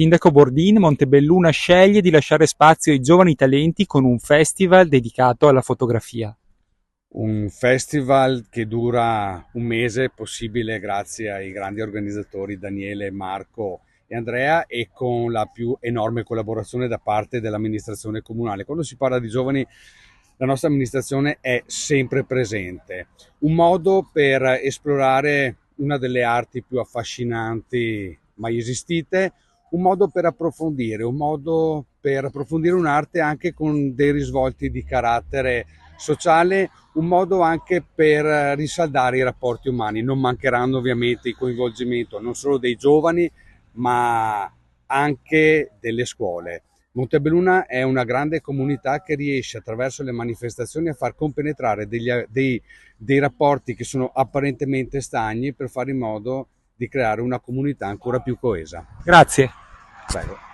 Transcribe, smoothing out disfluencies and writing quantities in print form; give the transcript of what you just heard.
Sindaco Bordin, Montebelluna sceglie di lasciare spazio ai giovani talenti con un festival dedicato alla fotografia. Un festival che dura un mese, possibile grazie ai grandi organizzatori Daniele, Marco e Andrea, e con la più enorme collaborazione da parte dell'amministrazione comunale. Quando si parla di giovani, la nostra amministrazione è sempre presente. Un modo per esplorare una delle arti più affascinanti mai esistite, un modo per approfondire un'arte anche con dei risvolti di carattere sociale, un modo anche per risaldare i rapporti umani. Non mancheranno ovviamente il coinvolgimento non solo dei giovani, ma anche delle scuole. Montebelluna è una grande comunità che riesce attraverso le manifestazioni a far compenetrare dei rapporti che sono apparentemente stagni per fare in modo di creare una comunità ancora più coesa. Grazie. Prego.